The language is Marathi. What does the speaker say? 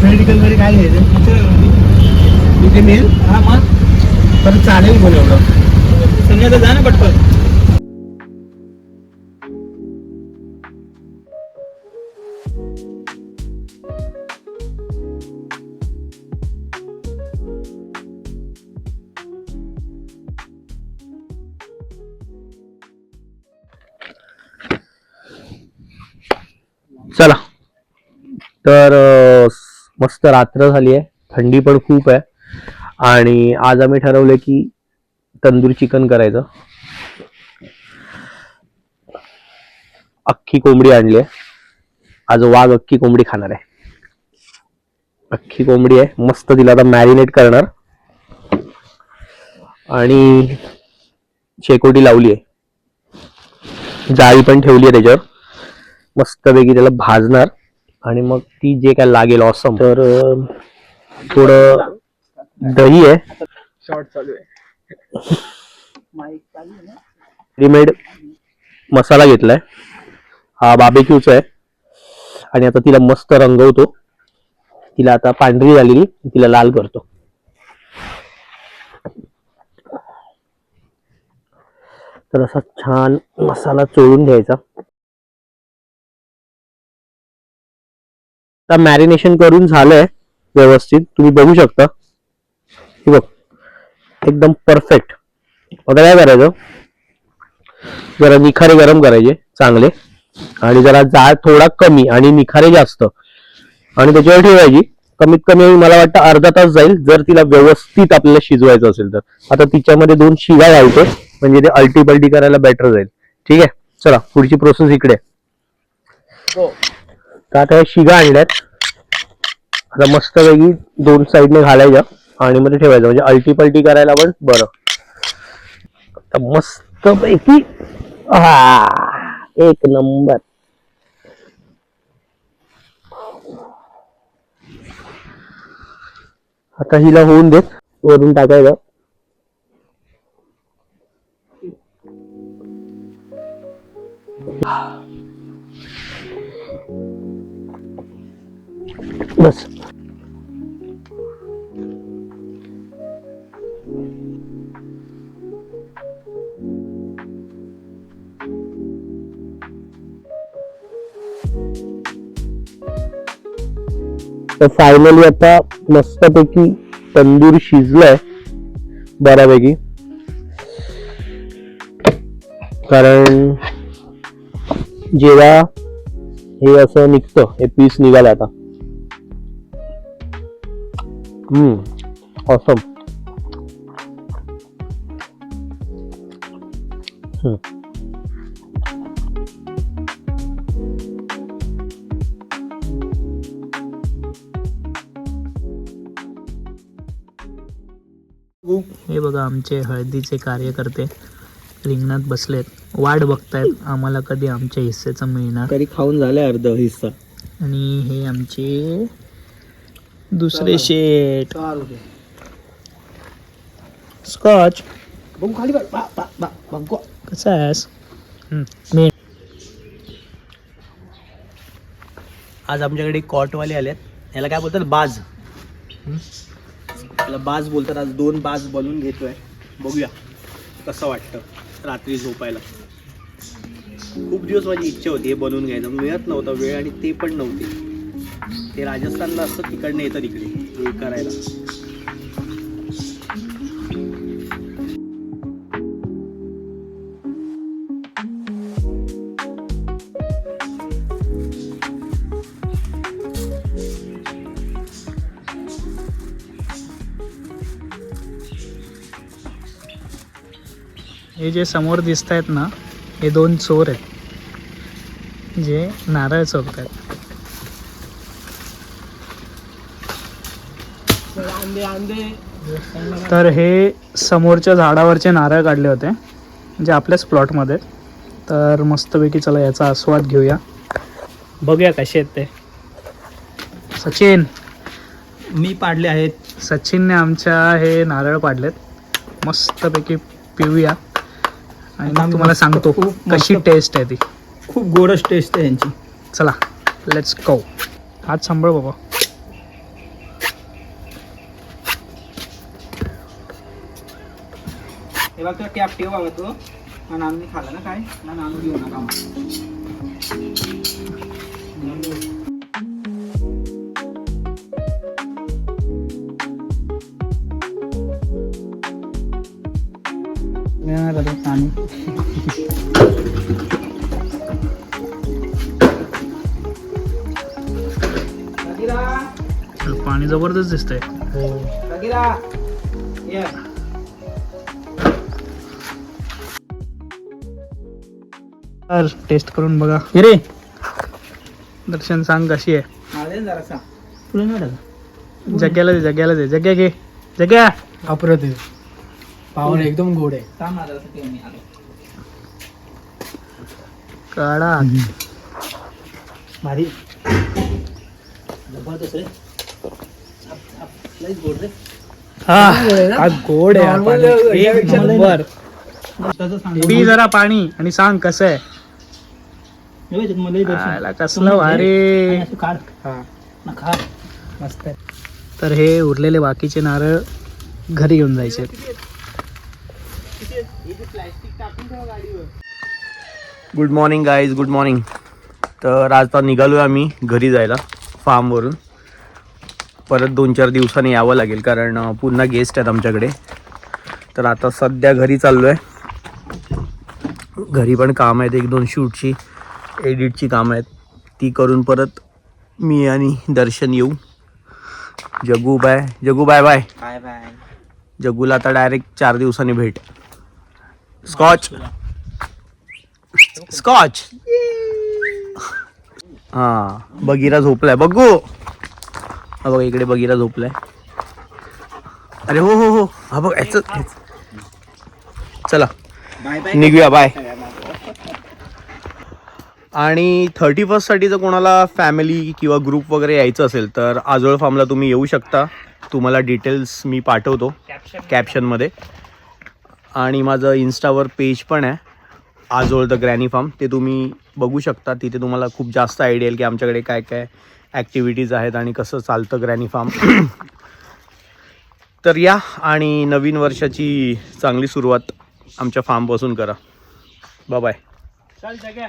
मेडिकल मध्ये काय घ्यायचं तिथे मिळेल. हा मग तर चालेल बोल एवढं संध्याकाळी जा ना पटकन. चला तर मस्त रात्र झाली आहे, थंडी पण खूप आहे आणि आज आम्ही ठरवलं की तंदूर चिकन करायचं. अख्खी कोंबडी आणली आहे आज, वाघ अख्खी कोंबडी खाणार आहे. अख्खी कोंबडी आहे मस्त, तिला आता मॅरिनेट करणार आणि शेकोटी लावली आहे, जाळी पण ठेवली आहे त्याच्यावर, मस्तपैकी त्याला भाजणार आणि मग ती जे काय लागेल ऑसम. तर थोडं दही आहे, शॉर्ट चालू आहे. रेडीमेड मसाला घेतलाय, हा बार्बेक्यूचा आहे आणि आता तिला मस्त रंगवतो. तिला आता पांढरी झालेली तिला लाल करतो. तर असा छान मसाला चोळून घ्यायचा. मॅरिनेशन करून झालंय व्यवस्थित, तुम्ही बघू शकता. हे बघ एकदम परफेक्ट. आता काय करायचं, जरा निखारे गरम करायचे चांगले आणि जरा जाळ थोडा कमी आणि निखारे जास्त आणि त्याच्यावर ठेवायची. कमीत कमी मला वाटतं अर्धा तास जाईल जर तिला व्यवस्थित आपल्याला शिजवायचं असेल तर. आता तिच्यामध्ये 2 शिगा घालतो म्हणजे ते अल्टी पल्टी करायला बेटर जाईल. ठीक आहे, चला पुढची प्रोसेस इकडे. आता शिगा आणल्यात, आता मस्त पैकी 2 साईडने घालायच्या आणि मध्ये ठेवायचं म्हणजे अल्टी पल्टी करायला पण बरं. आता मस्त पैकी एक नंबर. आता हिला होऊन देत, वरून टाकायचं. बस तर फायनली आता मस्तपैकी तंदूर शिजलाय बऱ्यापैकी. कारण जेव्हा हे असं निघतं, हे पीस निघालं आता. ऑसम. हे बघा आमचे हळदीचे कार्यकर्ते रिंगणात बसलेत, वाट बघतायत आम्हाला कधी आमच्या हिस्सेचं मिळणार. तरी खाऊन झाले अर्ध हिस्सा. आणि हे आमचे दुसरे शेट स्कॉच. खाली कसा आहेस? मी आज आमच्याकडे कॉटवाले आलेत, याला काय बोलतात बाज. याला बाज बोलतात. आज 2 बाज बनवून घेतोय, बघूया कसं वाटतं रात्री झोपायला. खूप दिवस माझी इच्छा होती हे बनवून घ्यायचं, मिळत नव्हता वेळ आणि ते पण नव्हते. ते राजस्थानला असतं, तिकडनं येतं इकडे हे करायला. हे जे समोर दिसत आहेत ना, हे 2 चोर आहेत जे नारळ चोरतात. तर हे समोरच्या झाडावरचे नारळ काढले होते जे आपल्याच प्लॉटमध्ये. तर मस्तपैकी चला याचा आस्वाद घेऊया, बघूया कसे आहेत ते. सचिन, मी पाडले आहेत. सचिनने आमच्या हे नारळ पाडलेत, मस्तपैकी पिऊया आणि मग तुम्हाला सांगतो कशी टेस्ट आहे ती. खूप गोडच टेस्ट आहे यांची. चला लेट्स गो. हात सांभाळ बाबा. हे बघ कॅप ठेव बघा तो नानू खाला ना काय ना नानू घेऊ नका पाणी जबरदस्त दिसतंय. टेस्ट करून बघा. रे दर्शन सांग कशी आहे. जग्याला दे जग्याला दे. जग्या घे जग्या. वापरत पावर एकदम गोड आहे. काढा भारी हा गोड आहे. पी जरा पाणी आणि सांग कसं आहे. आला कसलं भारी. मस्त. तर हे उरलेले बाकीचे नारळ घरी घेऊन जायचे. Good morning guys, good morning. तर आता निघालो आहे आम्ही घरी जायला फार्मवरून. परत 2-4 दिवसांनी यावं लागेल कारण पुन्हा गेस्ट आहेत आमच्याकडे. तर आता सध्या घरी चाललो आहे. घरी पण काम आहेत 1-2 शूटची एडिटची कामं आहेत. ती करून परत मी आणि दर्शन येऊ. Jaggu bye bye bye bye. जग्गूला आता डायरेक्ट 4 दिवसांनी भेट. स्कॉच हां. बगीरा झोपलाय बघू. हा बघा इकडे बगीरा झोपलाय. अरे हो हो हो हा बघ याच. चला निघूया बाय. आणि 31st साठी जर कोणाला फॅमिली किंवा ग्रुप वगैरे यायचं असेल तर आजोळ फार्मला तुम्ही येऊ शकता. तुम्हाला डिटेल्स मी पाठवतो कॅप्शनमध्ये. आणि माझं इन्स्टावर पेज पण आहे आजोळ द ग्रॅनी फार्म. ते तुम्ही बघू शकता. तिथे तुम्हाला खूप जास्त आयडिया येईल की आमच्याकडे काय काय ॲक्टिव्हिटीज आहेत आणि कसं चालतं ग्रॅनी फार्म. तर या आणि नवीन वर्षाची चांगली सुरुवात आमच्या फार्मपासून करा. बाय. चल जग्या.